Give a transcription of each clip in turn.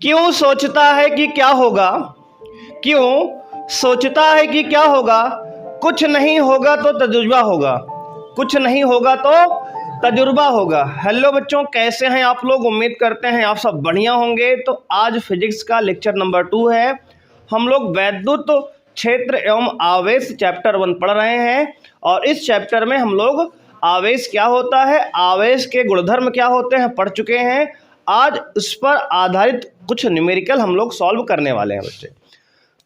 क्यों सोचता है कि क्या होगा, क्यों सोचता है कि क्या होगा, कुछ नहीं होगा तो तजुर्बा होगा, कुछ नहीं होगा तो तजुर्बा होगा। हेलो बच्चों, कैसे हैं आप लोग? उम्मीद करते हैं आप सब बढ़िया होंगे। तो आज फिजिक्स का लेक्चर नंबर 2 है। हम लोग वैद्युत क्षेत्र एवं आवेश चैप्टर 1 पढ़ रहे हैं और इस चैप्टर में हम लोग आवेश क्या होता है, आवेश के गुणधर्म क्या होते हैं पढ़ चुके हैं। आज उस पर आधारित कुछ न्यूमेरिकल हम लोग सॉल्व करने वाले हैं बच्चे।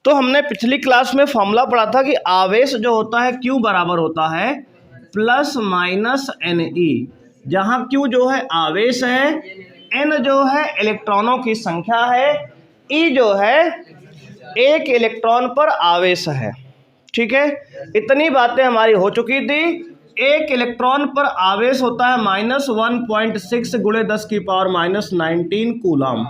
तो हमने पिछली क्लास में फॉर्मूला पढ़ा था कि आवेश जो होता है Q बराबर होता है प्लस माइनस NE, जहां Q जो है आवेश है, N जो है इलेक्ट्रॉनों की संख्या है, E जो है एक इलेक्ट्रॉन पर आवेश है। ठीक है, इतनी बातें हमारी हो चुकी थी। एक इलेक्ट्रॉन पर आवेश होता है -1.6 गुणे 10 की पावर -19 कूलम,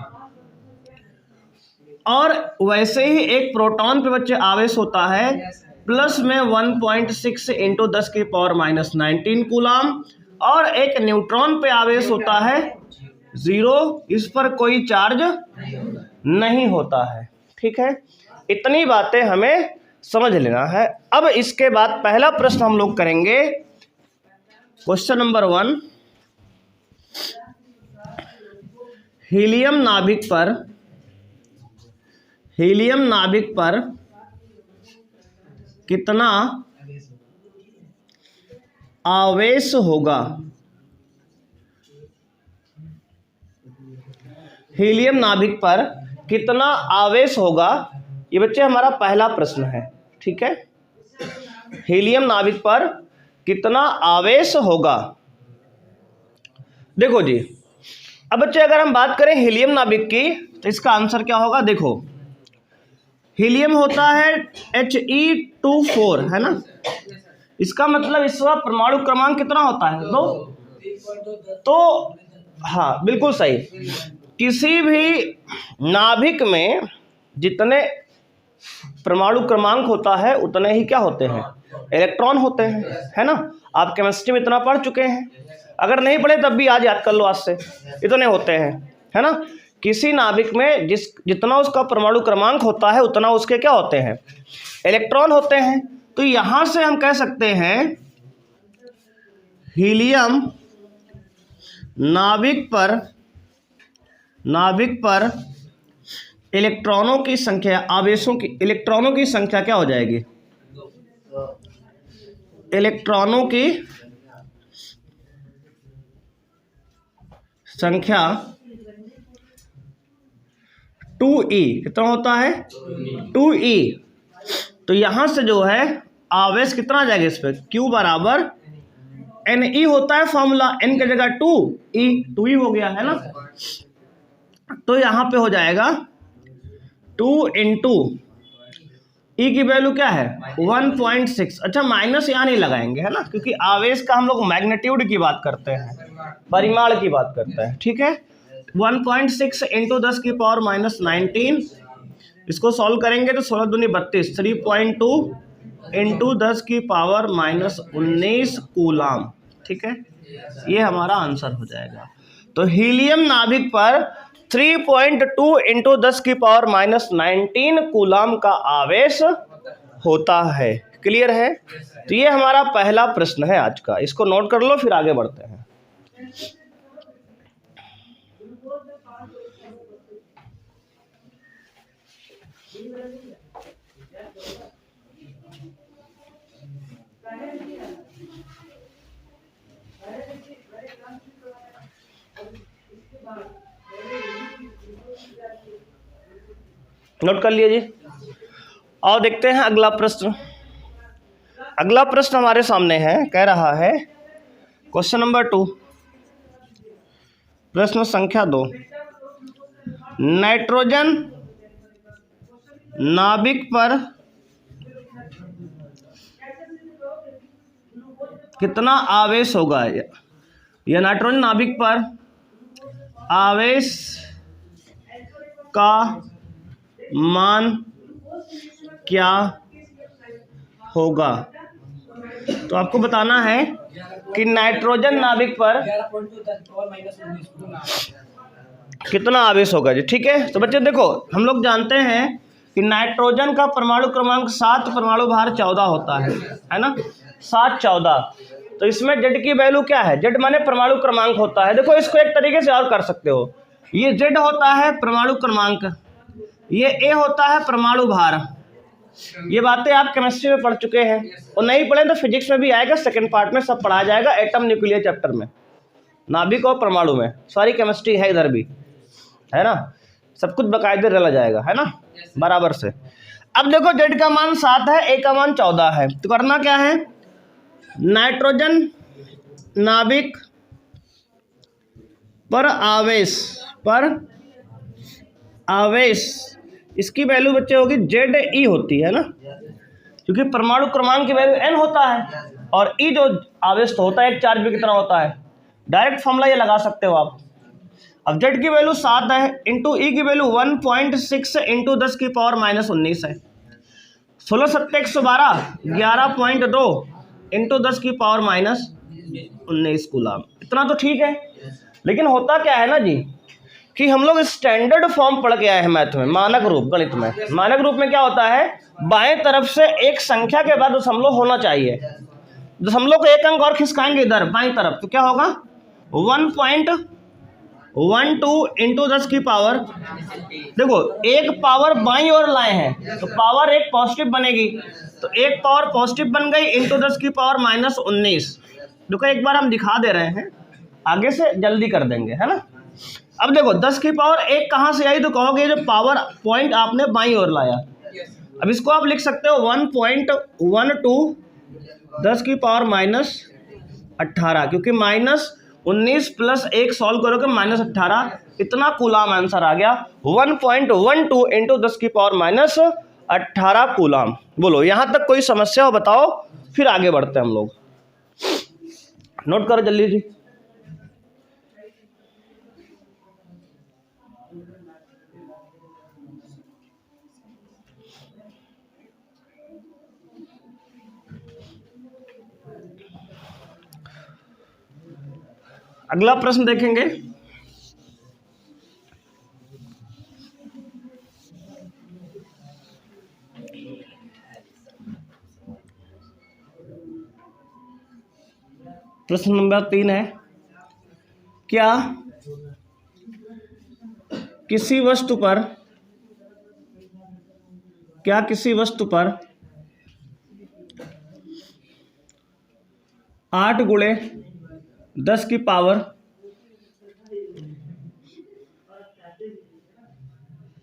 और वैसे ही एक प्रोटॉन पे बच्चे आवेश होता है प्लस में 1.6 इंटू 10 की पावर -19 कूलम, और एक न्यूट्रॉन पे आवेश होता है 0, इस पर कोई चार्ज नहीं होता है। ठीक है, इतनी बातें हमें समझ लेना है। अब इसके बाद पहला प्रश्न हम लोग करेंगे, क्वेश्चन नंबर 1। हीलियम नाभिक पर कितना आवेश होगा? हीलियम नाभिक पर कितना आवेश होगा, ये बच्चे हमारा पहला प्रश्न है। ठीक है, हीलियम नाभिक पर कितना आवेश होगा। देखो जी, अब बच्चे अगर हम बात करें हीलियम नाभिक की तो इसका आंसर क्या होगा। देखो, हीलियम होता है He2 4, है ना। इसका मतलब इस वक्त परमाणु क्रमांक कितना होता है? 2। तो हाँ, बिल्कुल सही। किसी भी नाभिक में जितने परमाणु क्रमांक होता है उतने ही क्या होते हैं? इलेक्ट्रॉन होते हैं, है ना। आप केमिस्ट्री में इतना पढ़ चुके हैं, अगर नहीं पढ़े तब भी आज याद कर लो, आज से इतने होते हैं, है ना। किसी नाभिक में जितना उसका परमाणु क्रमांक होता है उतना उसके क्या होते हैं? इलेक्ट्रॉन होते हैं। तो यहां से हम कह सकते हैं हीलियम नाभिक पर इलेक्ट्रॉनों की संख्या, आवेशों की, इलेक्ट्रॉनों की संख्या क्या हो जाएगी? इलेक्ट्रॉनों की संख्या 2E। कितना होता है? 2E। तो यहां से जो है आवेश कितना आ जाएगा इस पर? Q बराबर NE होता है फॉर्मूला, N की जगह 2E हो गया, है ना। तो यहां पे हो जाएगा 2 इंटू E की वैल्यू क्या है? 1.6। अच्छा, माइनस यहाँ नहीं लगाएंगे, है ना, क्योंकि आवेश का हम लोग मैग्नीट्यूड की बात करते हैं, परिमाण की बात करते हैं। ठीक है, 1.6 इंटू 10 की पावर -19, इसको सॉल्व करेंगे तो 16 दूनी 32, 3.2 इंटू 10 की पावर -19 कूलम। ठीक है, ये हमारा आंसर हो जाएगा। तो हीलियम नाभिक पर 3.2 इंटू 10 की पावर -19 कूलम का आवेश होता है। क्लियर है? तो ये हमारा पहला प्रश्न है आज का, इसको नोट कर लो, फिर आगे बढ़ते हैं। नोट कर लिया जी। और देखते हैं अगला प्रश्न। अगला प्रश्न हमारे सामने है, कह रहा है क्वेश्चन नंबर 2, प्रश्न संख्या 2। नाइट्रोजन नाभिक पर कितना आवेश होगा? यह नाइट्रोजन नाभिक पर आवेश का मान क्या होगा? तो आपको बताना है कि नाइट्रोजन नाभिक पर कितना आवेश होगा जी। ठीक है, तो बच्चे देखो हम लोग जानते हैं कि नाइट्रोजन का परमाणु क्रमांक 7, परमाणु भार 14 होता है ना, 7 14। तो इसमें जेड की वैल्यू क्या है, जेड माने परमाणु क्रमांक होता है। देखो इसको एक तरीके से और कर सकते हो, ये जेड होता है परमाणु क्रमांक, ये ए होता है परमाणु भार। ये बातें आप केमिस्ट्री में पढ़ चुके हैं, और नहीं पढ़े तो फिजिक्स में भी आएगा, सेकंड पार्ट में सब पढ़ा जाएगा, एटम न्यूक्लियर चैप्टर में, नाभिक और परमाणु में सारी केमिस्ट्री है, इधर भी है ना, सब कुछ बाकायदे डाला जाएगा, है ना, बराबर से। अब देखो जेड का मान 7 है, ए का मान 14 है, तो करना क्या है, नाइट्रोजन नाभिक पर आवेश इसकी वैल्यू बच्चे होगी जेड ई होती है ना, क्योंकि परमाणु क्रमांक की वैल्यू n होता है, और ई जो आवेश तो होता है एक चार्ज भी कितना होता है, डायरेक्ट फॉर्मूला ये लगा सकते हो आप। अब जेड की वैल्यू 7 है, इंटू ई की वैल्यू 1.6 इंटू 10 की पावर -19 है, 16 7 112, 11.2 इंटू 10 की पावर -19 कूलम। इतना तो ठीक है, लेकिन होता क्या है ना जी कि हम लोग स्टैंडर्ड फॉर्म पढ़ के आए हैं मैथ में, मानक रूप, गणित में मानक रूप में क्या होता है, बाएं तरफ से एक संख्या के बाद दशमलव होना चाहिए, दशमलव को एक अंक और खिसकाएंगे इधर बाएं तरफ, तो क्या होगा 1.12 इंटू 10 की पावर, देखो एक पावर बाईं ओर लाए हैं तो पावर एक पॉजिटिव बनेगी, तो एक पावर पॉजिटिव बन गई इंटू 10 की पावर -19। देखो एक बार हम दिखा दे रहे हैं, आगे से जल्दी कर देंगे, है ना। अब देखो 10 की पावर एक कहाँ से आई, तो कहोगे जो पावर पॉइंट आपने बाईं ओर लाया। अब इसको आप लिख सकते हो 1.12 10 की पावर -18, क्योंकि -19 प्लस 1 सॉल्व करोगे -18, इतना कूलाम आंसर आ गया, 1.12 इंटू 10 की पावर -18 कूलाम। बोलो यहाँ तक कोई समस्या हो बताओ, फिर आगे बढ़ते हैं हम लोग। नोट करो जल्दी जी। अगला प्रश्न देखेंगे, प्रश्न नंबर 3 है, क्या किसी वस्तु पर 8 गुणे 10 की पावर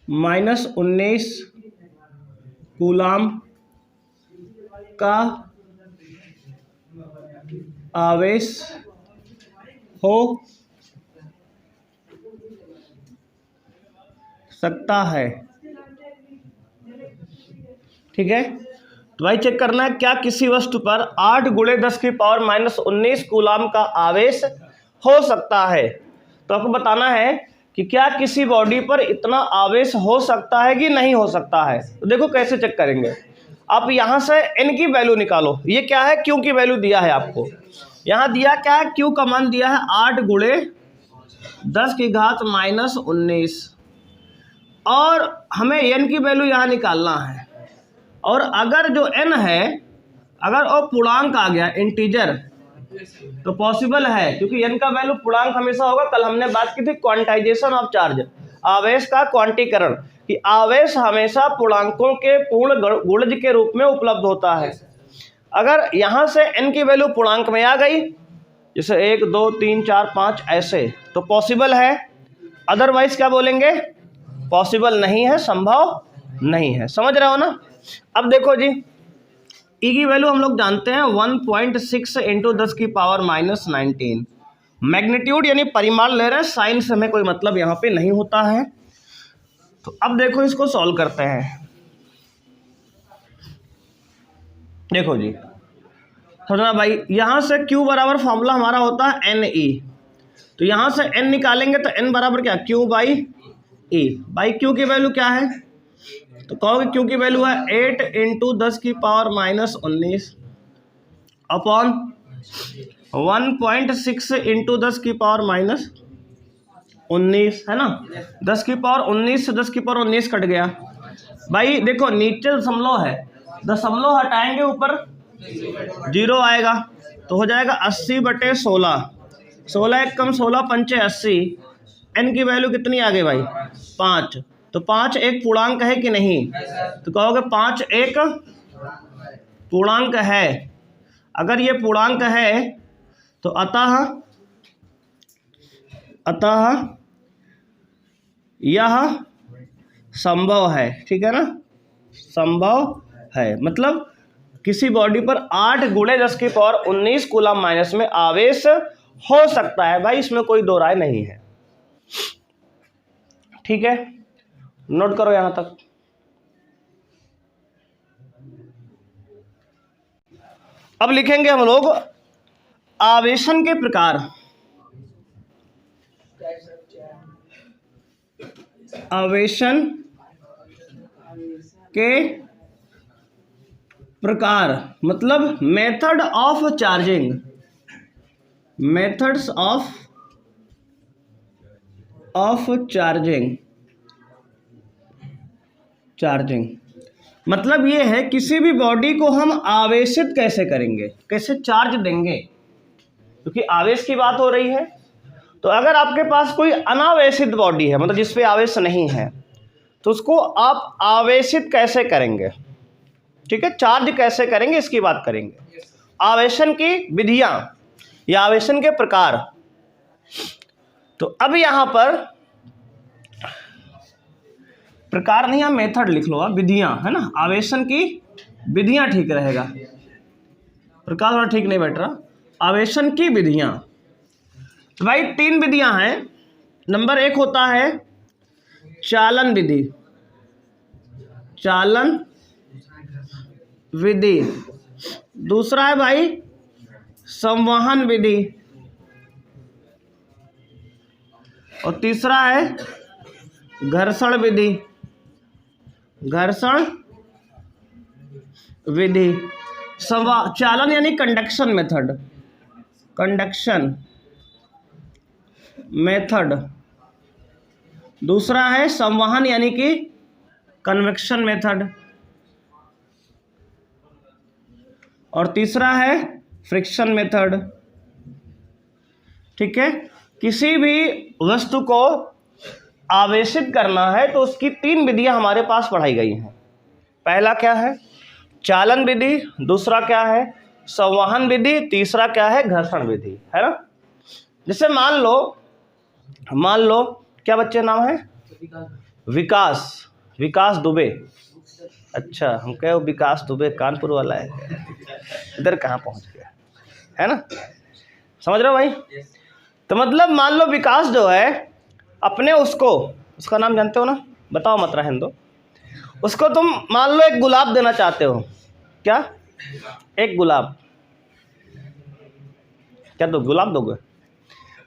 -19 कूलाम का आवेश हो सकता है। ठीक है, तो भाई चेक करना है, क्या किसी वस्तु पर 8 गुणे 10 की पावर -19 कूलाम का आवेश हो सकता है। तो आपको बताना है कि क्या किसी बॉडी पर इतना आवेश हो सकता है कि नहीं हो सकता है। तो देखो कैसे चेक करेंगे, आप यहाँ से n की वैल्यू निकालो, ये क्या है, q की वैल्यू दिया है आपको, यहाँ दिया क्या है, q का मान दिया है 8 गुणे 10 की घात -19, और हमें n की वैल्यू यहाँ निकालना है। और अगर जो n है, अगर वो पूर्णांक आ गया इंटीजर, तो पॉसिबल है, क्योंकि n का वैल्यू पूर्णांक हमेशा होगा। कल हमने बात की थी क्वांटाइजेशन ऑफ चार्ज, आवेश का क्वांटीकरण, कि आवेश हमेशा पूर्णांकों के पूर्ण गुणज के रूप में उपलब्ध होता है। अगर यहाँ से n की वैल्यू पूर्णांक में आ गई, जैसे 1 2 3 4 5 ऐसे, तो पॉसिबल है, अदरवाइज क्या बोलेंगे, पॉसिबल नहीं है, संभव नहीं है। समझ रहे हो ना। अब देखो जी, ई की वैल्यू हम लोग जानते हैं 1.6 इंटू 10 की पावर -19, मैग्नीट्यूड यानी परिमाण ले रहे हैं, साइन से हमें कोई मतलब यहाँ पे नहीं होता है। तो अब देखो इसको सॉल्व करते हैं। देखो जी समझना भाई, यहाँ से Q बराबर फॉर्मूला हमारा होता है NE, तो यहाँ से n निकालेंगे तो n बराबर क्या, Q by E। By Q की वैल्यू क्या है, तो कहोगे Q की वैल्यू है 8 इंटू 10 की पावर -19 अपॉन 1.6 इंटू 10 की पावर 19 है ना, 10 की पावर 19 से 10 की पावर 19 कट गया भाई। देखो नीचे दशमलव है, दशमलव हटाएंगे ऊपर 0 आएगा, तो हो जाएगा 80/16। 16 एक कम 16 पंचे 80। एन की वैल्यू कितनी आ गई भाई? 5। तो 5 एक पूर्णांक है कि नहीं? तो कहोगे 5 एक पूर्णांक है। अगर ये पूर्णांक है तो अतः यह संभव है। ठीक है ना, संभव है मतलब किसी बॉडी पर 8 × 10 की पावर 19 कूलम माइनस में आवेश हो सकता है भाई, इसमें कोई दो राय नहीं है। ठीक है, नोट करो यहां तक। अब लिखेंगे हम लोग आवेशन के प्रकार। आवेशन के प्रकार मतलब method of charging, methods of charging मतलब ये है किसी भी बॉडी को हम आवेशित कैसे करेंगे, कैसे चार्ज देंगे, क्योंकि आवेश की बात हो रही है। तो अगर आपके पास कोई अनावेशित बॉडी है, मतलब जिसपे आवेश नहीं है, तो उसको आप आवेशित कैसे करेंगे, ठीक है, चार्ज कैसे करेंगे, इसकी बात करेंगे। आवेशन की विधियां या आवेशन के प्रकार। तो अब यहां पर प्रकार नहीं, आप मेथड लिख लो, आप विधियां, है ना, आवेशन की विधियां ठीक रहेगा, प्रकार वाला ठीक नहीं बैठ रहा। आवेशन की विधियां, तो भाई 3 विधियां हैं। नंबर 1 होता है चालन विधि, चालन विधि। दूसरा है भाई संवहन विधि, और तीसरा है घर्षण विधि, घर्षण विधि। चालन यानी कंडक्शन मेथड, कंडक्शन मेथड। दूसरा है संवहन यानी कि कन्वेक्शन मेथड, और तीसरा है फ्रिक्शन मेथड। ठीक है, किसी भी वस्तु को आवेशित करना है तो उसकी 3 विधियां हमारे पास पढ़ाई गई हैं। पहला क्या है? चालन विधि, दूसरा क्या है संवहन विधि, तीसरा क्या है घर्षण विधि, है ना। जैसे मान लो क्या बच्चे नाम है? विकास दुबे। अच्छा, हम कहे विकास दुबे कानपुर वाला है, इधर कहाँ पहुँच गया, है ना, समझ रहे हो भाई। तो मतलब मान लो विकास जो है अपने उसका नाम जानते हो ना, बताओ मत रहने दो। उसको तुम मान लो एक गुलाब देना चाहते हो, क्या एक गुलाब, क्या दो गुलाब दोगे?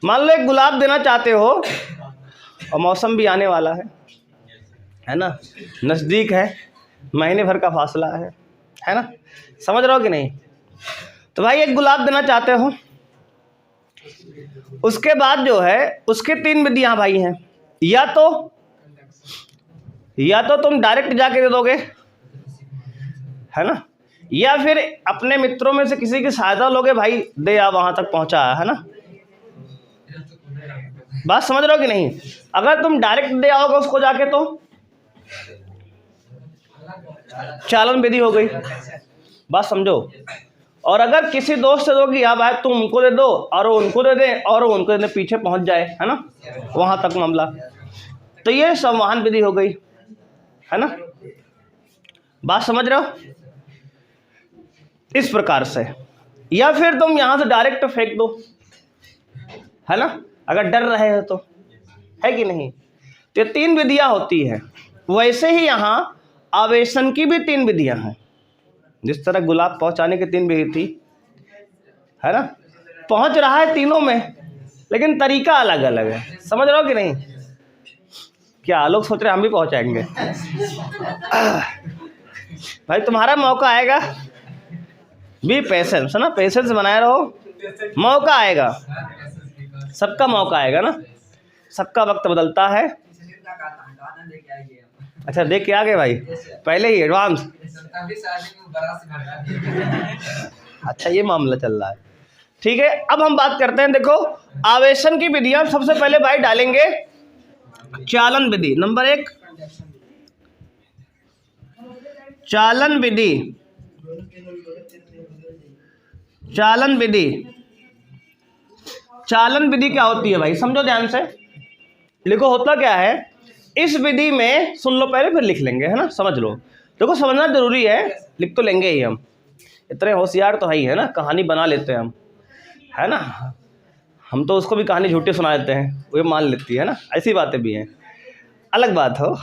मान लो एक गुलाब देना चाहते हो और मौसम भी आने वाला है ना, नज़दीक है, महीने भर का फासला है ना, समझ रहे हो कि नहीं। तो भाई एक गुलाब देना चाहते हो, उसके बाद जो है उसके 3 विधियां भाई हैं। या तो तुम डायरेक्ट जाके दे दोगे, है ना, या फिर अपने मित्रों में से किसी की सहायता लोगे, भाई दे आ वहां तक पहुंचा, है ना। बात समझ रहे हो कि नहीं। अगर तुम डायरेक्ट दे आओगे उसको जाके तो चालन विधि हो गई, बात समझो। और अगर किसी दोस्त से दोगी, हाँ भाई तुम उनको दे दो और उनको दे दे और उनको दे दे, पीछे पहुंच जाए, है ना, वहां तक मामला, तो ये संवहन विधि हो गई, है ना। बात समझ रहे हो इस प्रकार से। या फिर तुम यहां से डायरेक्ट फेंक दो, है ना, अगर डर रहे हो तो, है कि नहीं। तो 3 विधियां होती है। वैसे ही यहां आवेशन की भी 3 विधियां हैं। जिस तरह गुलाब पहुंचाने की 3 विधि थी, है ना, पहुंच रहा है तीनों में, लेकिन तरीका अलग अलग है, समझ रहे हो कि नहीं। क्या लोग सोच रहे हम भी पहुंचाएंगे? भाई तुम्हारा मौका आएगा, बी पेशेंस, है ना, पेशेंस बनाए रहो, मौका आएगा, सबका मौका आएगा ना। सबका वक्त बदलता है। अच्छा देख के आ गए भाई, पहले ही एडवांस। अच्छा ये मामला चल रहा है, ठीक है। अब हम बात करते हैं, देखो आवेशन की विधियां। सबसे पहले भाई डालेंगे चालन विधि। नंबर 1 चालन विधि। चालन विधि, चालन विधि क्या होती है भाई, समझो ध्यान से। लिखो होता क्या है इस विधि में, सुन लो पहले फिर लिख लेंगे, है ना, समझ लो। देखो समझना जरूरी है, लिख तो लेंगे ही हम, इतने होशियार तो है ही, है ना, कहानी बना लेते हैं हम, है ना। हम तो उसको भी कहानी झूठी सुना देते हैं, वो मान लेती है ना, ऐसी बातें भी हैं, अलग बात हो।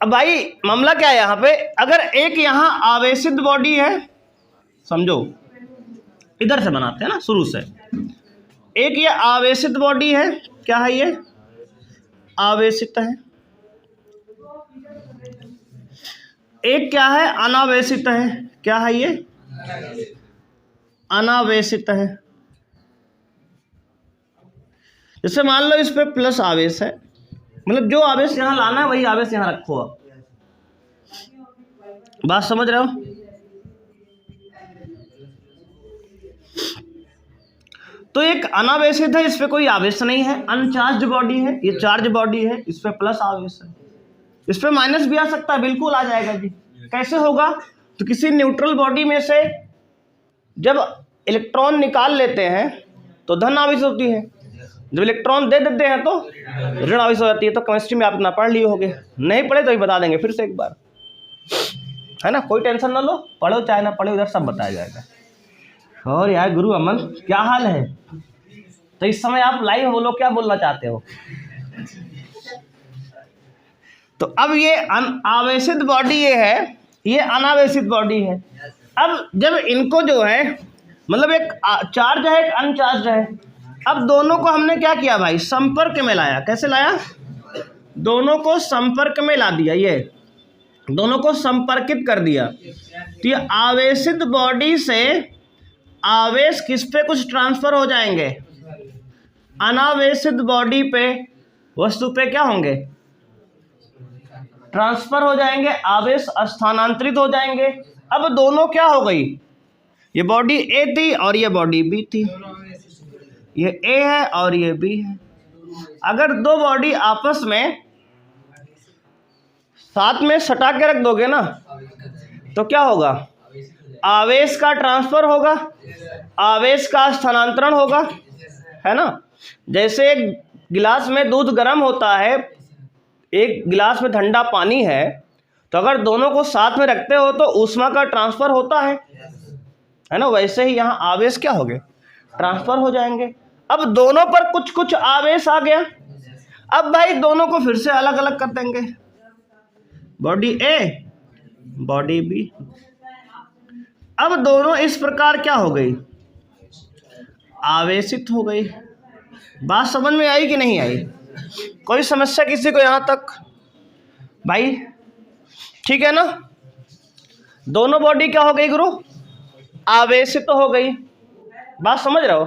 अब भाई मामला क्या है यहाँ पे, अगर एक यहाँ आवेशित बॉडी है, समझो इधर से बनाते हैं ना शुरू से, एक ये आवेशित बॉडी है, क्या है ये आवेशित है, एक क्या है अनावेशित है, क्या है ये अनावेशित है। जैसे मान लो इस पे प्लस आवेश है, मतलब जो आवेश यहां लाना है वही आवेश यहां रखो। बात समझ रहे हो। तो एक अनावेशित है, इस पे कोई आवेश नहीं है, अनचार्ज बॉडी है, ये चार्ज बॉडी है, इस पे प्लस आवेश है, इस पे माइनस भी आ सकता है, बिल्कुल आ जाएगा जी। कैसे होगा, तो किसी न्यूट्रल बॉडी में से जब इलेक्ट्रॉन निकाल लेते हैं तो धन आवेश होती है, जब इलेक्ट्रॉन दे देते हैं तो ऋण आवेश हो जाती है। तो केमिस्ट्री में आप इतना पढ़ लिए होगे, नहीं पढ़े तो ही बता देंगे फिर से एक बार, है ना, कोई टेंशन ना लो, पढ़ो चाहे ना पढ़ो, इधर सब बताया जाएगा। और यार गुरु अमन क्या हाल है, तो इस समय आप लाइव बोलो, क्या बोलना चाहते हो। तो अब ये आवेशित बॉडी ये है, ये अनावेशित बॉडी है। अब जब इनको जो है, मतलब एक चार्ज है एक अनचार्ज है, अब दोनों को हमने क्या किया भाई, संपर्क में लाया। कैसे लाया, दोनों को संपर्क में ला दिया, ये दोनों को संपर्कित कर दिया। तो ये आवेशित बॉडी से आवेश किस पे कुछ ट्रांसफर हो जाएंगे, अनावेशित बॉडी पे वस्तु पे क्या होंगे, ट्रांसफर हो जाएंगे, आवेश स्थानांतरित हो जाएंगे। अब दोनों क्या हो गई, ये बॉडी ए थी और ये बॉडी बी थी, ये ए है और ये बी है। अगर दो बॉडी आपस में साथ में सटा के रख दोगे ना, तो क्या होगा, आवेश का ट्रांसफर होगा, आवेश का स्थानांतरण होगा, है ना। जैसे एक गिलास में दूध गर्म होता है, एक गिलास में ठंडा पानी है, तो अगर दोनों को साथ में रखते हो तो ऊष्मा का ट्रांसफर होता है ना। वैसे ही यहाँ आवेश क्या हो गए, ट्रांसफर हो जाएंगे। अब दोनों पर कुछ कुछ आवेश आ गया, अब भाई दोनों को फिर से अलग अलग कर देंगे, बॉडी ए बॉडी बी। अब दोनों इस प्रकार क्या हो गई, आवेशित हो गई। बात समझ में आई कि नहीं आई, कोई समस्या किसी को यहाँ तक भाई, ठीक है ना। दोनों बॉडी क्या हो गई गुरु, आवेशित तो हो गई। बात समझ रहे हो।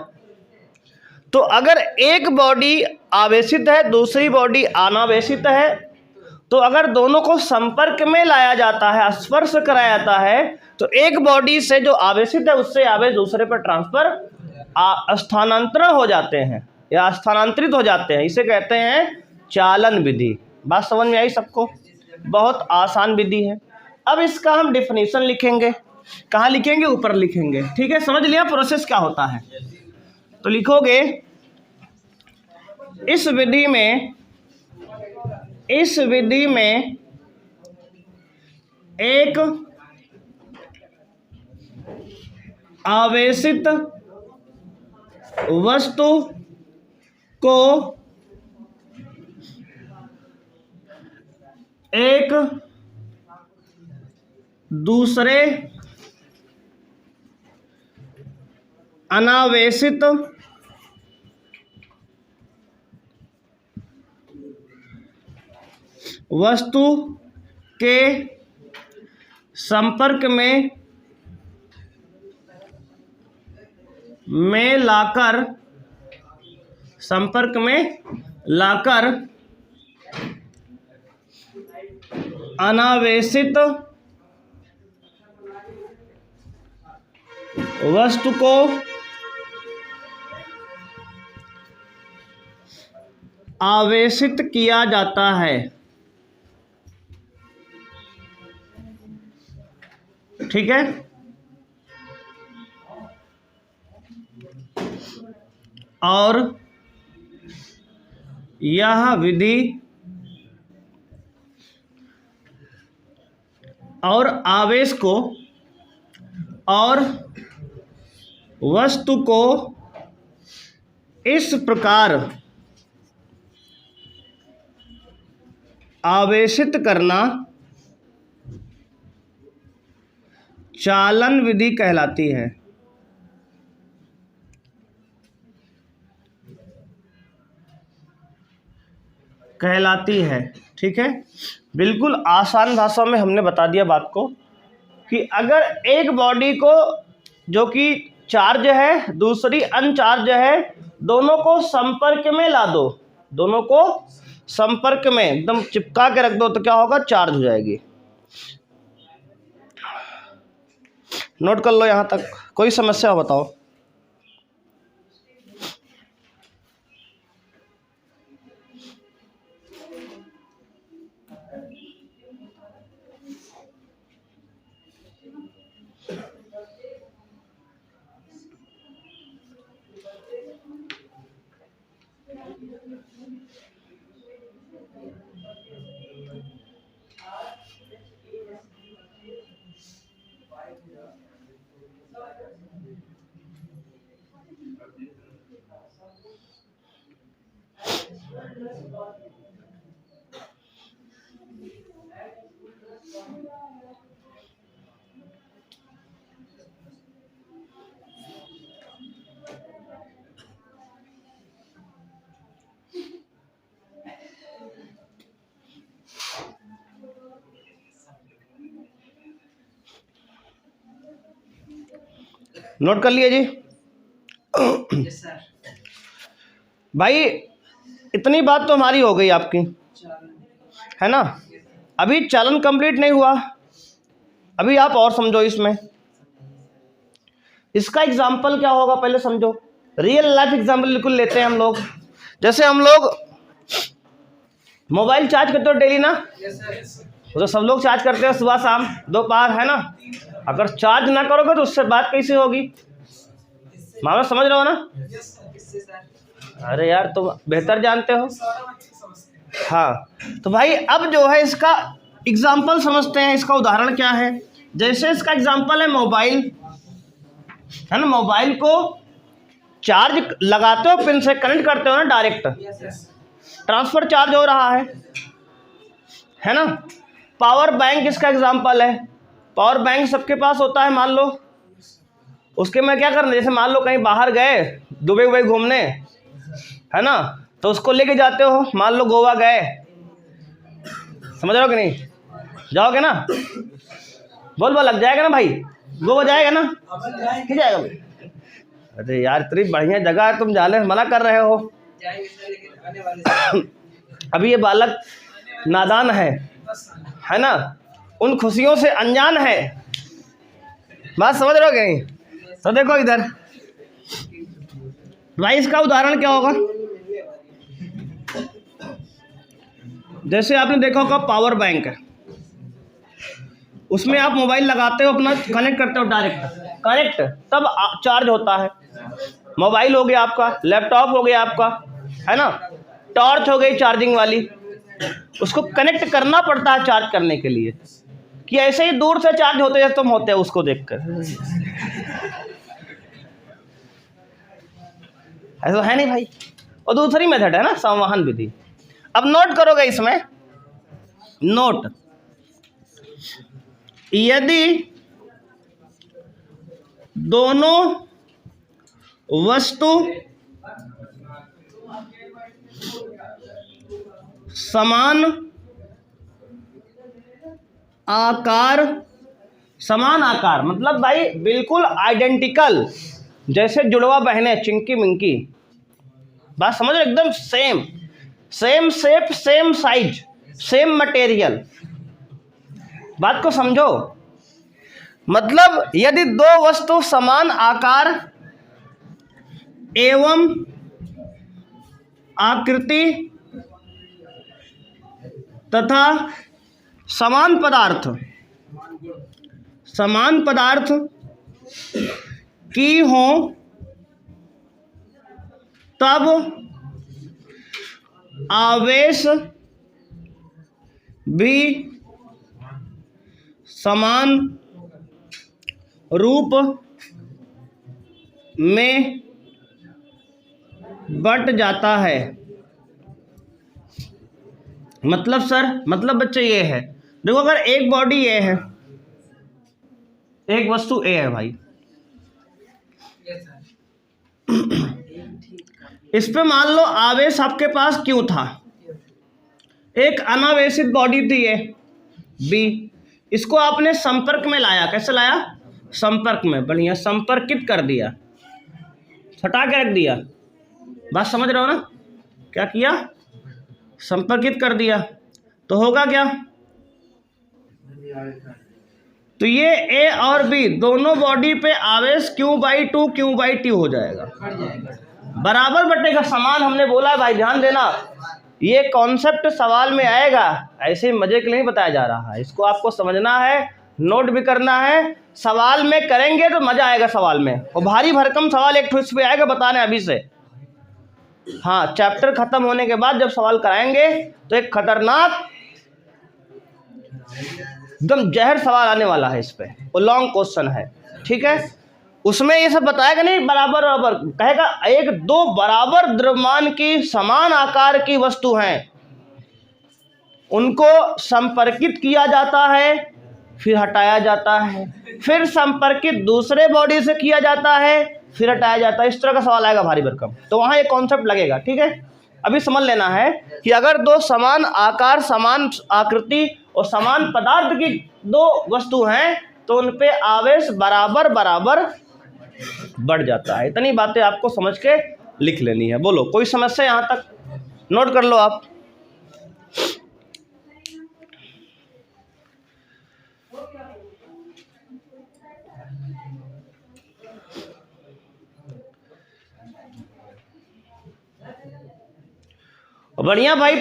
तो अगर एक बॉडी आवेशित है, दूसरी बॉडी अनावेशित है, तो अगर दोनों को संपर्क में लाया जाता है, स्पर्श कराया जाता है, तो एक बॉडी से जो आवेशित है उससे आवेश दूसरे पर ट्रांसफर स्थानांतरण हो जाते हैं या स्थानांतरित हो जाते हैं, इसे कहते हैं चालन विधि। बात समझ में आई सबको, बहुत आसान विधि है। अब इसका हम डिफिनीशन लिखेंगे, कहाँ लिखेंगे, ऊपर लिखेंगे, ठीक है। समझ लिया प्रोसेस क्या होता है। तो लिखोगे इस विधि में एक आवेशित वस्तु को एक दूसरे अनावेशित वस्तु के संपर्क में लाकर लाकर अनावेशित वस्तु को आवेशित किया जाता है। ठीक है, और यह विधि और आवेश को और वस्तु को इस प्रकार आवेशित करना चालन विधि कहलाती है। ठीक है, बिल्कुल आसान भाषा में हमने बता दिया बात को कि अगर एक बॉडी को जो कि चार्ज है दूसरी अनचार्ज है, दोनों को संपर्क में ला दो, दोनों को संपर्क में एकदम चिपका के रख दो तो क्या होगा, चार्ज हो जाएगी। नोट कर लो यहाँ तक। कोई समस्या हो बताओ। नोट कर लिए जी? Yes sir. भाई इतनी बात तो हमारी हो गई आपकी, है ना। अभी चालन कंप्लीट नहीं हुआ, अभी आप और समझो इसमें। इसका एग्जाम्पल क्या होगा पहले समझो। रियल लाइफ एग्जाम्पल बिल्कुल लेते हैं हम लोग। जैसे हम लोग मोबाइल चार्ज करते हो डेली ना, तो सब लोग चार्ज करते हैं सुबह शाम दोपहर, है ना। अगर चार्ज ना करोगे तो उससे बात कैसे होगी, मामला समझ रहे हो ना। अरे यार तुम बेहतर जानते हो। हाँ, तो भाई अब जो है इसका एग्जाम्पल समझते हैं। इसका उदाहरण क्या है, जैसे इसका एग्जाम्पल है मोबाइल, है ना। मोबाइल को चार्ज लगाते हो, पिन से कनेक्ट करते हो ना, डायरेक्ट ट्रांसफर चार्ज हो रहा है ना। पावर बैंक इसका एग्जाम्पल है। पावर बैंक सबके पास होता है, मान लो। उसके में क्या करना, जैसे मान लो कहीं बाहर गए दुबई वुबई घूमने, है ना, तो उसको लेके जाते हो। मान लो गोवा गए, समझ रहे हो कि नहीं, जाओगे ना, बोल लग जाएगा ना भाई, गोवा जाएगा ना, कि जाएगा भाई। अरे यार इतनी बढ़िया जगह है, तुम जाने मना कर रहे हो। अभी ये बालक नादान है ना, उन खुशियों से अनजान है। बात समझ रहे हो कि नहीं। तो देखो इधर भाई, इसका उदाहरण क्या होगा। जैसे आपने देखा होगा पावर बैंक है, उसमें आप मोबाइल लगाते हो, अपना कनेक्ट करते हो डायरेक्ट, तब चार्ज होता है। मोबाइल हो गया आपका, लैपटॉप हो गया आपका, है ना, टॉर्च हो गई चार्जिंग वाली। उसको कनेक्ट करना पड़ता है चार्ज करने के लिए, कि ऐसे ही दूर से चार्ज होते जैसे तुम होते हो उसको देखकर। ऐसा है नहीं भाई। और दूसरी मेथड है ना संवहन विधि। अब नोट करोगे इसमें, नोट, यदि दोनों वस्तु समान आकार मतलब भाई बिल्कुल आइडेंटिकल, जैसे जुड़वा बहनें चिंकी मिंकी, बात समझ रहे, एकदम same, same shape, same size, same material. बात को समझो। मतलब यदि दो वस्तु समान आकार एवं आकृति तथा समान पदार्थ की हो तब आवेश भी समान रूप में बट जाता है। मतलब सर, मतलब बच्चे ये है, देखो अगर एक बॉडी ए है, एक वस्तु ए है भाई, Yes, sir. इस पे मान लो आवेश आपके पास क्यों था, एक अनावेशित बॉडी थी ए बी, इसको आपने संपर्क में लाया। कैसे लाया? संपर्क में। बढ़िया, संपर्कित कर दिया, हटा के रख दिया। बात समझ रहे हो ना? क्या किया? संपर्कित कर दिया। तो होगा क्या? तो ये ए और बी दोनों बॉडी पे आवेश Q/2 Q/T हो जाएगा। बराबर बटेगा, समान हमने बोला है भाई, ध्यान देना। ये कॉन्सेप्ट सवाल में आएगा, ऐसे ही मजे के लिए नहीं बताया जा रहा है। इसको आपको समझना है, नोट भी करना है। सवाल में करेंगे तो मजा आएगा सवाल में। और भारी भरकम सवाल एक ठो इस पे आएगा, बताने अभी से। हाँ, चैप्टर खत्म होने के बाद जब सवाल कराएंगे तो एक खतरनाक एकदम जहर सवाल आने वाला है इस पे, वो लॉन्ग क्वेश्चन है, ठीक है। उसमें ये सब बताएगा नहीं, बराबर बराबर कहेगा। एक दो बराबर द्रव्यमान की समान आकार की वस्तु हैं, उनको संपर्कित किया जाता है, फिर हटाया जाता है, फिर संपर्कित दूसरे बॉडी से किया जाता है, फिर हटाया जाता है। इस तरह का सवाल आएगा भारी भरकम, तो वहाँ ये कॉन्सेप्ट लगेगा, ठीक है। अभी समझ लेना है कि अगर दो समान आकार, समान आकृति और समान पदार्थ की दो वस्तु हैं तो उन पे आवेश बराबर बराबर बढ़ जाता है। इतनी बातें आपको समझ के लिख लेनी है। बोलो, कोई समस्या यहाँ तक? नोट कर लो आप। बढ़िया भाई,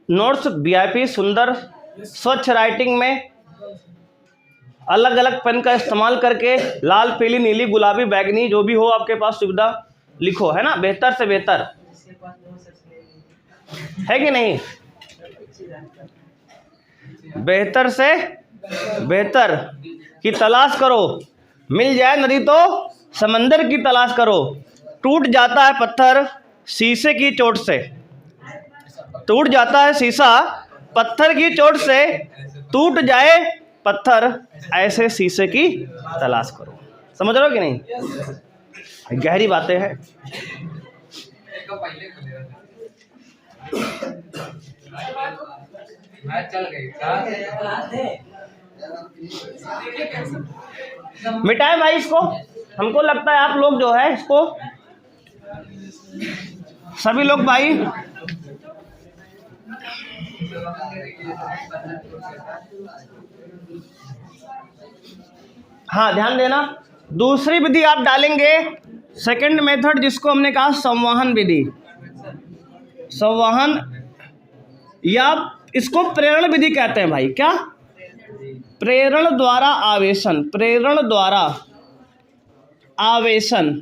नोट्स वीआईपी सुंदर स्वच्छ राइटिंग में अलग अलग पेन का इस्तेमाल करके लाल, पीली, नीली, गुलाबी, बैगनी, जो भी हो आपके पास सुविधा, लिखो, है ना। बेहतर से बेहतर है कि नहीं? बेहतर से बेहतर की तलाश करो, मिल जाए नदी तो समंदर की तलाश करो। टूट जाता है पत्थर शीशे की चोट से, टूट जाता है शीशा पत्थर की चोट से, टूट जाए पत्थर ऐसे शीशे की तलाश करो। समझ रहे हो कि नहीं? गहरी बातें हैं। मिटाए भाई इसको। हमको लगता है आप लोग जो है इसको, सभी लोग भाई, हाँ ध्यान देना। दूसरी विधि आप डालेंगे, सेकंड मेथड, जिसको हमने कहा संवहन विधि। संवहन या इसको प्रेरण विधि कहते हैं भाई। क्या? प्रेरण द्वारा आवेशन, प्रेरण द्वारा आवेशन।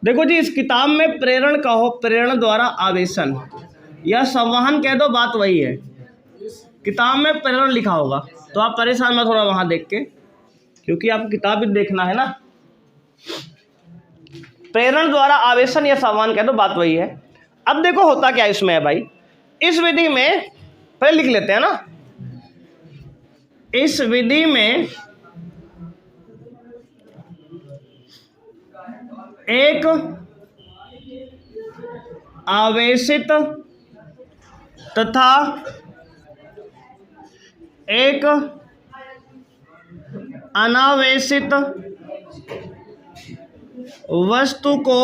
देखो जी, इस किताब में प्रेरण कहो, प्रेरण द्वारा आवेशन, या संवहन कह दो, बात वही है। किताब में प्रेरण लिखा होगा तो आप परेशान मत होना वहां देख के, क्योंकि आपको किताब भी देखना है ना। प्रेरण द्वारा आवेशन या संवहन कह दो, बात वही है। अब देखो होता क्या इसमें है भाई। इस विधि में पहले लिख लेते हैं ना। इस विधि में एक आवेशित तथा एक अनावेशित वस्तु को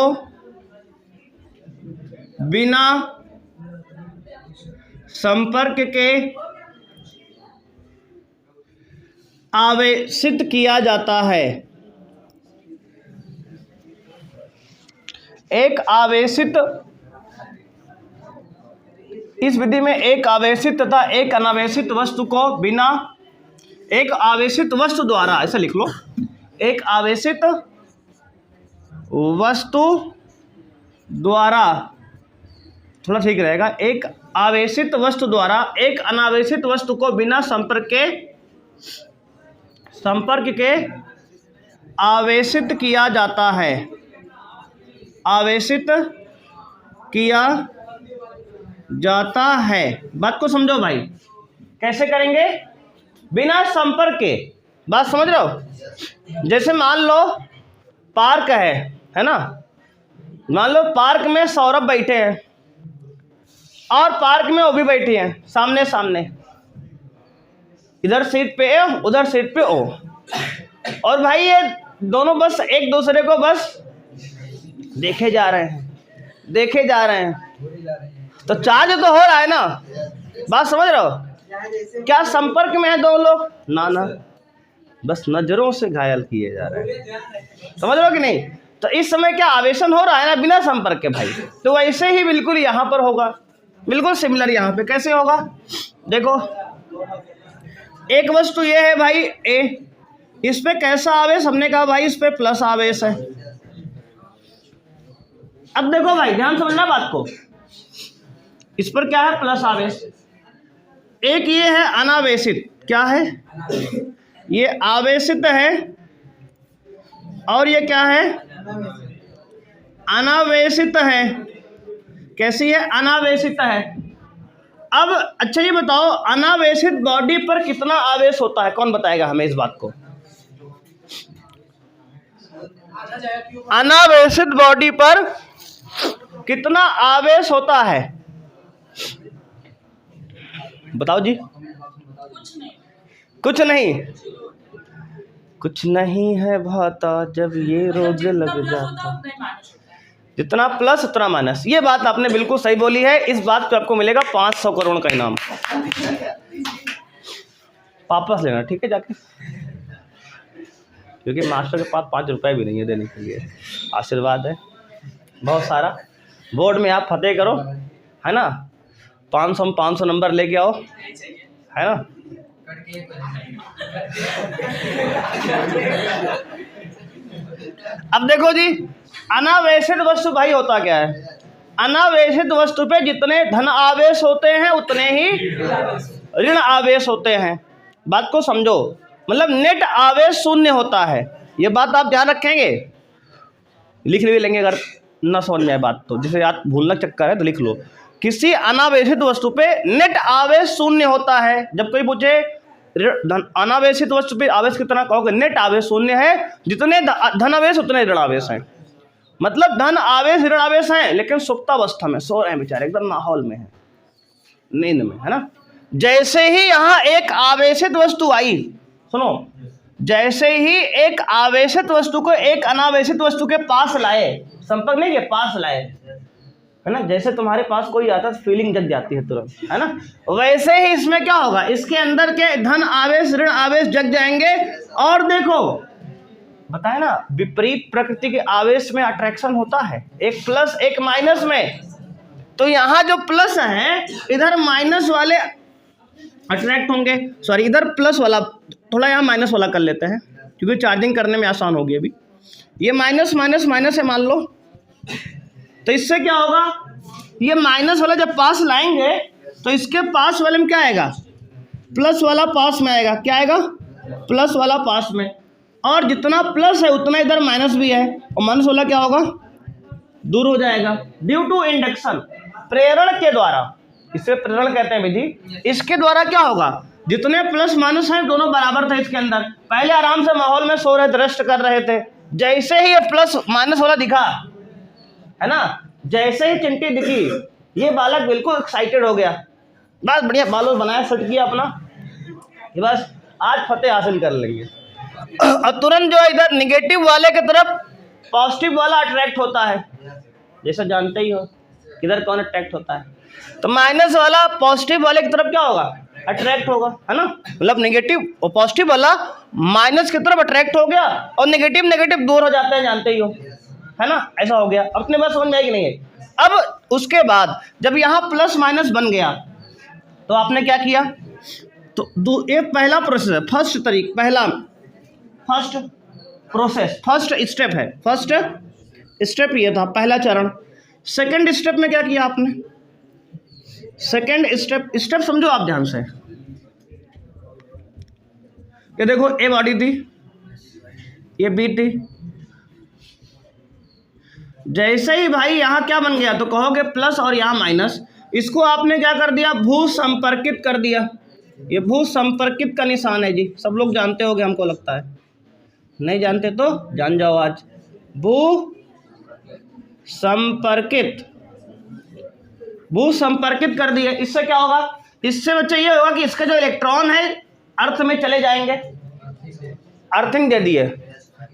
बिना संपर्क के आवेशित किया जाता है। एक आवेशित, इस विधि में एक आवेशित तथा एक अनावेशित वस्तु को बिना, एक आवेशित वस्तु द्वारा, ऐसा लिख लो, एक आवेशित वस्तु द्वारा, थोड़ा ठीक रहेगा, एक आवेशित वस्तु द्वारा एक अनावेशित वस्तु को बिना संपर्क के आवेशित किया जाता है। आवेशित किया जाता है। बात को समझो भाई, कैसे करेंगे? बिना संपर्क के। बात समझ रहे हो? जैसे मान लो पार्क है ना, मान लो पार्क में सौरभ बैठे हैं और पार्क में वो भी बैठी हैं सामने सामने, इधर सीट पे ए उधर सीट पे ओ, और भाई ये दोनों बस एक दूसरे को बस देखे जा रहे हैं, तो चार्ज तो हो रहा है ना। बात समझ रहे हो? क्या संपर्क में है दो लोग? ना, बस नजरों से घायल किए जा रहे हैं। समझ रहे हो कि नहीं? तो इस समय क्या आवेशन हो रहा है ना बिना संपर्क के भाई। तो वैसे ही बिल्कुल यहाँ पर होगा, बिल्कुल सिमिलर यहाँ पे कैसे होगा? देखो एक वस्तु ये है भाई ए, इस पे कैसा आवेश? हमने कहा भाई इस पे प्लस आवेश है। अब देखो भाई ध्यान समझना बात को, इस पर क्या है? प्लस आवेश। एक ये है अनावेशित, क्या है? ये आवेशित है, और ये क्या है? अनावेशित है। कैसी है? अनावेशित है। अब अच्छा ये बताओ, अनावेशित बॉडी पर कितना आवेश होता है? कौन बताएगा हमें इस बात को? अनावेशित बॉडी पर कितना आवेश होता है? बताओ जी। कुछ नहीं है भाता जब ये रोग लग जाता। जितना प्लस उतना माइनस। ये बात आपने बिल्कुल सही बोली है। इस बात पे आपको मिलेगा 500 करोड़ का इनाम। वापस लेना ठीक है जाके, क्योंकि मास्टर के पास 5 रुपए भी नहीं है देने के लिए। आशीर्वाद है बहुत सारा। बोर्ड में आप फतेह करो, है ना? 500 नंबर लेके आओ, है ना? अब देखो जी, अनावेशित वस्तु भाई होता क्या है? अनावेशित वस्तु पे जितने धन आवेश होते हैं उतने ही ऋण आवेश होते हैं। बात को समझो, मतलब नेट आवेश शून्य होता है। ये बात आप ध्यान रखेंगे, लिख भी लेंगे अगर न समझ में आए बात तो, जिसे याद भूलना चक्कर है तो लिख लो। किसी अनावेशित वस्तु पे नेट आवेश शून्य होता है। जब कोई पूछे अनावेशित वस्तु पे आवेश कितना, कहोगे नेट आवेश शून्य है, जितने धन आवेश उतने ऋण आवेश हैं। मतलब धन आवेश ऋण आवेश हैं, लेकिन सुप्तावस्था में सो रहे हैं बेचारे, एकदम माहौल में है, नींद में, है ना? जैसे ही यहाँ एक आवेशित वस्तु आई, सुनो, जैसे ही एक आवेशित वस्तु को एक अनावेशित वस्तु के पास लाए, संपर्क नहीं के पास लाए, है ना? जैसे तुम्हारे पास कोई आता है फीलिंग जग जाती है तुरंत, है ना? वैसे ही इसमें क्या होगा? इसके अंदर के धन आवेश ऋण आवेश जग जाएंगे। और देखो बताए ना, विपरीत प्रकृति के आवेश में अट्रैक्शन होता है, एक प्लस एक माइनस में। तो यहाँ जो प्लस है इधर माइनस वाले अट्रैक्ट होंगे, सॉरी इधर प्लस वाला, थोड़ा यहाँ माइनस वाला कर लेते हैं क्योंकि चार्जिंग करने में आसान होगी। अभी ये माइनस माइनस माइनस है मान लो, तो इससे क्या होगा? ये माइनस वाला जब पास लाएंगे तो इसके पास वाले में क्या आएगा? प्लस वाला पास में आएगा। क्या आएगा? प्लस वाला पास में। और जितना प्लस है उतना इधर माइनस भी है, और माइनस वाला क्या होगा? दूर हो जाएगा। ड्यू टू इंडक्शन, प्रेरण के द्वारा, इसे प्रेरण कहते हैं विधि। इसके द्वारा क्या होगा? जितने प्लस माइनस हैं दोनों बराबर थे इसके अंदर। पहले आराम से माहौल में सो रहे थे, रेस्ट कर रहे थे। जैसे ही ये प्लस माइनस वाला दिखा, है ना, जैसे ही चिंटी दिखी, ये बालक बिल्कुल एक्साइटेड हो गया, बस बढ़िया बालों बनाया, सेट किया अपना, कि बस आज फतेह हासिल कर लेंगे। और तुरंत जो है इधर निगेटिव वाले की तरफ पॉजिटिव वाला अट्रैक्ट होता है। जैसा जानते ही हो किधर कौन अट्रैक्ट होता है, तो माइनस वाला पॉजिटिव वाले की तरफ क्या होगा, अट्रैक्ट होगा, है ना। मतलब नेगेटिव और पॉजिटिव वाला माइनस की तरफ अट्रैक्ट हो गया और नेगेटिव नेगेटिव दूर हो जाते हैं, जानते ही हो, है ना। ऐसा हो गया, अपने बात समझ में आएगी नहीं है। अब उसके बाद जब यहाँ प्लस माइनस बन गया तो आपने क्या किया, तो एक पहला प्रोसेस है, फर्स्ट स्टेप है, फर्स्ट स्टेप ये था, पहला चरण। सेकंड स्टेप में क्या किया आपने, सेकंड स्टेप समझो आप ध्यान से। ये देखो ए बॉडी थी, ये बी थी, जैसे ही भाई यहाँ क्या बन गया तो कहोगे प्लस और यहाँ माइनस, इसको आपने क्या कर दिया, भू संपर्कित कर दिया। ये भू संपर्कित का निशान है जी, सब लोग जानते होंगे हमको लगता है, नहीं जानते तो जान जाओ आज। भू संपर्कित कर दिए। इससे क्या होगा, इससे बच्चे ये होगा कि इसका जो इलेक्ट्रॉन है अर्थ में चले जाएंगे। अर्थिंग दे दिए,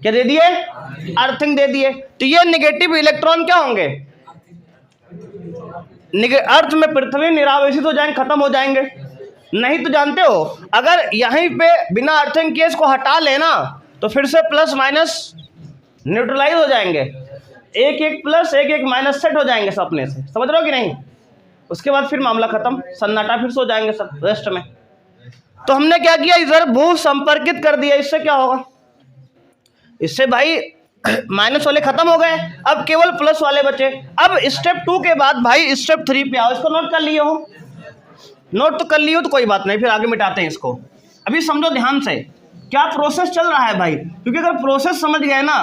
क्या दे दिए, अर्थिंग दे दिए। तो ये नेगेटिव इलेक्ट्रॉन क्या होंगे, अर्थ में पृथ्वी निरावेशित हो जाएंगे, खत्म हो जाएंगे। नहीं तो जानते हो अगर यहीं पे बिना अर्थिंग के इसको हटा लेना तो फिर से प्लस माइनस न्यूट्रलाइज हो जाएंगे, एक एक प्लस एक एक माइनस सेट हो जाएंगे सपने से, समझ रहे हो कि नहीं। उसके बाद फिर मामला खत्म, सन्नाटा फिर से हो जाएंगे सब रेस्ट में। तो हमने क्या किया, इधर भू संपर्कित कर दिया। इससे क्या होगा, इससे भाई माइनस वाले खत्म हो गए, अब केवल प्लस वाले बचे। अब स्टेप 2 के बाद भाई स्टेप 3 पे आओ। इसको नोट कर लिए हो, नोट तो कर लियो तो कोई बात नहीं, फिर आगे मिटाते हैं इसको। अभी समझो ध्यान से क्या प्रोसेस चल रहा है भाई, क्योंकि अगर प्रोसेस समझ गए ना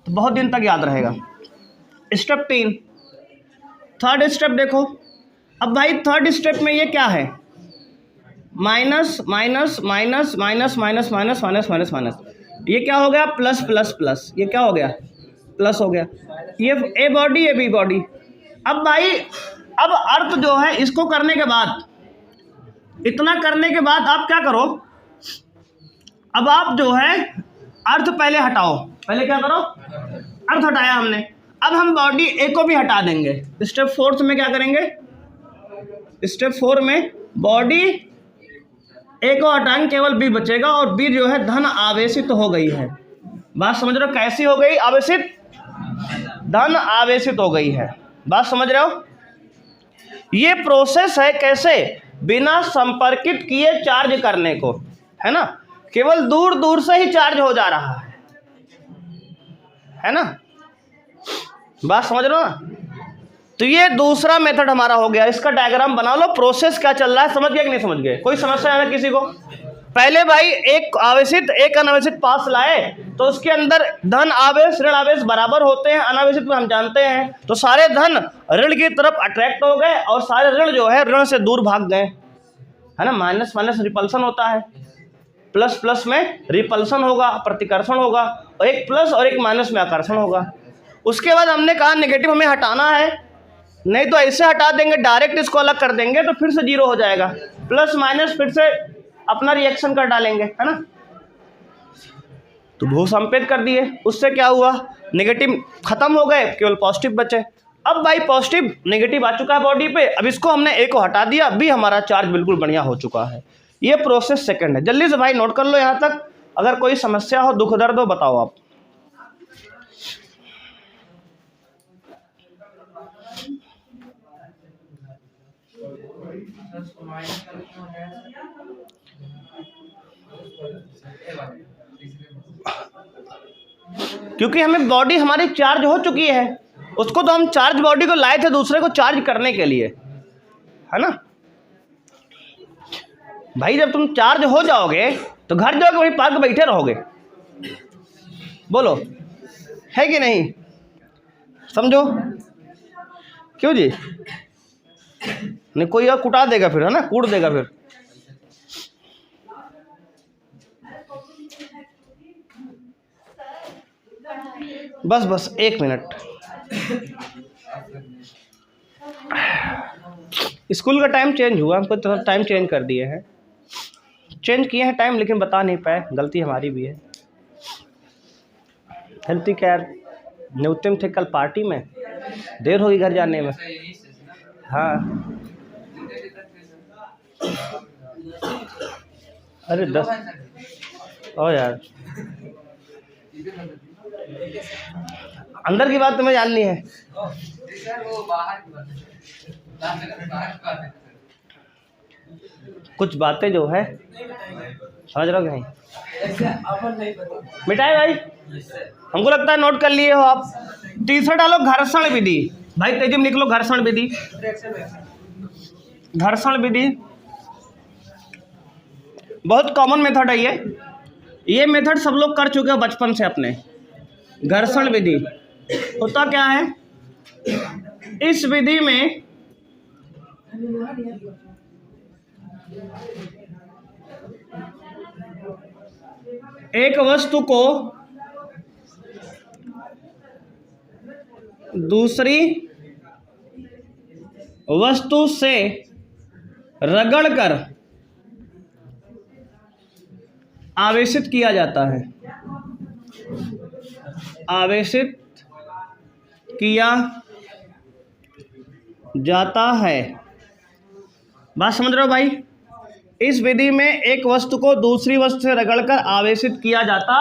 तो बहुत दिन तक याद रहेगा। स्टेप 3, थर्ड स्टेप देखो। अब भाई थर्ड स्टेप में ये क्या है, minus minus minus minus minus minus minus minus minus, ये क्या हो गया, प्लस प्लस प्लस, ये क्या हो गया, प्लस हो गया। ये ए बॉडी ये बी बॉडी। अब भाई अब अर्थ जो है इसको करने के बाद, इतना करने के बाद आप क्या करो, अब आप जो है अर्थ पहले हटाओ, पहले क्या करो, अर्थ हटाया हमने, अब हम बॉडी ए को भी हटा देंगे। स्टेप 4 में क्या करेंगे, स्टेप 4 में बॉडी ए को हटाएंगे, केवल बी बचेगा और बी जो है धन आवेशित तो हो गई है। बात समझ रहे हो, कैसी हो गई, आवेशित, धन आवेशित हो गई है। बात समझ रहे हो, ये प्रोसेस है कैसे, बिना संपर्कित किए चार्ज करने को, है ना, केवल दूर दूर से ही चार्ज हो जा रहा है ना। बात समझ रहे हो ना। तो ये दूसरा मेथड हमारा हो गया। इसका डायग्राम बना लो, प्रोसेस क्या चल रहा है, समझ गए कि नहीं समझ गए, कोई समस्या है ना किसी को। पहले भाई एक आवेशित एक अनावेशित पास लाए तो उसके अंदर धन आवेश ऋण आवेश बराबर होते हैं, अनावेशित में हम जानते हैं। तो सारे धन ऋण की तरफ अट्रैक्ट हो गए और सारे ऋण जो है ऋण से दूर भाग गए, है ना। माइनस माइनस रिपल्सन होता है, प्लस प्लस में रिपल्सन होगा, प्रतिकर्षण होगा, और एक प्लस और एक माइनस में आकर्षण होगा। उसके बाद हमने कहा नेगेटिव हमें हटाना है, नहीं तो ऐसे हटा देंगे, डायरेक्ट इसको अलग कर देंगे तो फिर से जीरो हो जाएगा, प्लस माइनस फिर से अपना रिएक्शन कर डालेंगे, है ना। तो भू संपेत कर दिए, उससे क्या हुआ, नेगेटिव खत्म हो गए, केवल पॉजिटिव बचे। अब भाई पॉजिटिव नेगेटिव आ चुका है बॉडी पे, अब इसको हमने ए को हटा दिया, बी हमारा चार्ज बिल्कुल बढ़िया हो चुका है। ये प्रोसेस सेकंड है। जल्दी से भाई नोट कर लो यहाँ तक, अगर कोई समस्या हो, दुख दर्द हो, बताओ आप। क्योंकि हमें बॉडी हमारी चार्ज हो चुकी है, उसको तो हम चार्ज बॉडी को लाए थे दूसरे को चार्ज करने के लिए, है ना भाई। जब तुम चार्ज हो जाओगे तो घर जाओगे वहीं पार्क बैठे रहोगे, बोलो है कि नहीं, समझो क्यों जी, नहीं कोई और कुटा देगा फिर, है ना, कूट देगा फिर। बस बस 1 मिनट। स्कूल का टाइम चेंज हुआ, हमको तो टाइम चेंज कर दिए हैं, चेंज किए हैं टाइम, लेकिन बता नहीं पाए, गलती हमारी भी है। हेल्थी केयर न्यूनतम थे कल पार्टी में, देर होगी घर जाने में। हाँ अरे 10 ओ यार, अंदर की बात तुम्हें जाननी है। सर वो बाहर की बात है, बाहर की बात है। कुछ बातें जो है समझ रहे हो कि नहीं? अपन नहीं पता मिटाए भाई, हमको लगता है नोट कर लिए हो आप। तीसरा डालो घर्षण विधि। भाई तेजी में निकलो, घर्षण विधि। घर्षण विधि बहुत कॉमन मेथड है ये मेथड सब लोग कर चुके हो बचपन से अपने। घर्षण विधि होता क्या है, इस विधि में एक वस्तु को दूसरी वस्तु से रगड़कर आवेशित किया जाता है। आवेशित किया जाता है। बात समझ रहे हो भाई? इस विधि में एक वस्तु को दूसरी वस्तु से रगड़कर आवेशित किया जाता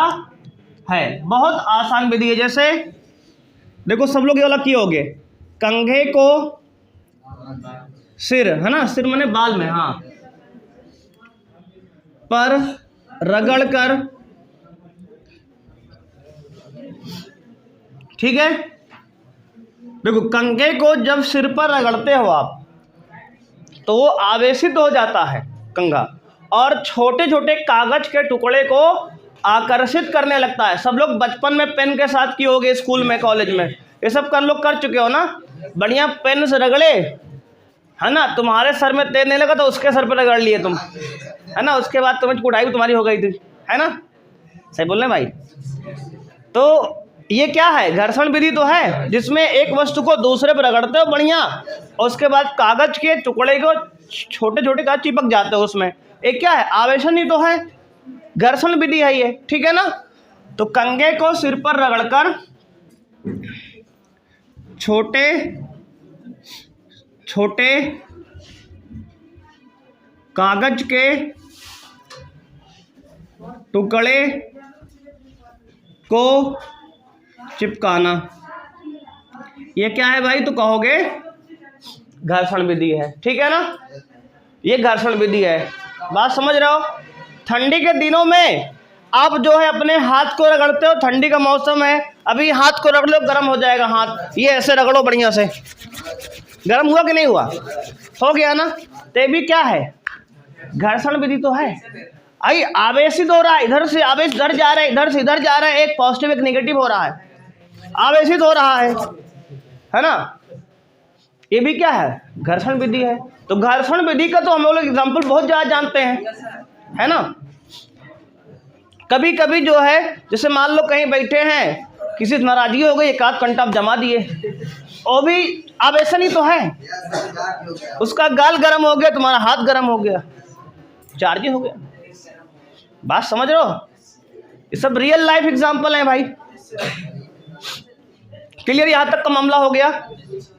है। बहुत आसान विधि है। जैसे देखो सब लोग ये वाला किए होगे, कंघे को सिर, है ना, सिर माने बाल में, हाँ, पर रगड़कर, ठीक है। देखो कंघे को जब सिर पर रगड़ते हो आप तो वो आवेशित हो जाता है कंघा, और छोटे छोटे कागज के टुकड़े को आकर्षित करने लगता है। सब लोग बचपन में पेन के साथ किए होगे, स्कूल में, कॉलेज में, ये सब कर लोग कर चुके हो ना। बढ़िया पेन से रगड़े, है ना, तुम्हारे सर में तेल नहीं लगा तो उसके सर पर रगड़ लिए तुम, है ना, उसके बाद तुम्हें कुटाई तुम्हारी हो गई थी, है ना, सही बोल रहे हैं भाई? तो ये क्या है, घर्षण विधि तो है, जिसमें एक वस्तु को दूसरे पर रगड़ते हो बढ़िया, और उसके बाद कागज के टुकड़े को छोटे छोटे कागज चिपक जाते हो उसमें। एक क्या है, आवेशन ही तो है, घर्षण विधि है ये, ठीक है ना। तो कंघे को सिर पर रगड़कर छोटे छोटे कागज के टुकड़े को चिपकाना, ये क्या है भाई? तो कहोगे घर्षण विधि है, ठीक है ना, ये घर्षण विधि है। बात समझ रहे हो? ठंडी के दिनों में आप जो है अपने हाथ को रगड़ते हो, ठंडी का मौसम है, अभी हाथ को रगड़ लो, गर्म हो जाएगा हाथ, ये ऐसे रगड़ो बढ़िया से, गर्म हुआ कि नहीं हुआ? हो गया ना। तो ये भी क्या है, घर्षण विधि तो है। आई आवेशित हो रहा है, इधर से आवेश इधर जा रहा है, इधर से इधर जा रहा है, एक पॉजिटिव एक नेगेटिव हो रहा है, आवेशित हो रहा है ना। ये भी क्या है, घर्षण विधि है। तो घर्षण विधि का तो हम लोग एग्जाम्पल बहुत ज़्यादा जानते हैं, है ना। कभी कभी जो है, जैसे मान लो कहीं बैठे हैं, किसी से नाराजगी हो गई, एक आध घंटा आप जमा दिए, वो भी आवेशन ही तो है। उसका गाल गर्म हो गया, तुम्हारा हाथ गर्म हो गया, चार्ज हो गया। बात समझ रहे हो? ये सब रियल लाइफ एग्जाम्पल है भाई। क्लियर? यहाँ तक का मामला हो गया।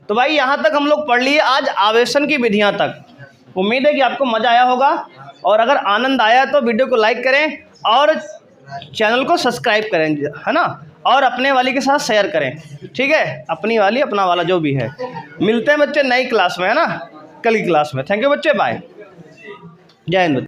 तो भाई यहाँ तक हम लोग पढ़ लिए आज आवेशन की विधियाँ तक। उम्मीद है कि आपको मज़ा आया होगा, और अगर आनंद आया तो वीडियो को लाइक करें और चैनल को सब्सक्राइब करें, है ना, और अपने वाली के साथ शेयर करें, ठीक है, अपनी वाली अपना वाला जो भी है। मिलते हैं बच्चे नई क्लास में, है ना, कल की क्लास में। थैंक यू बच्चे, बाय, जय हिंद।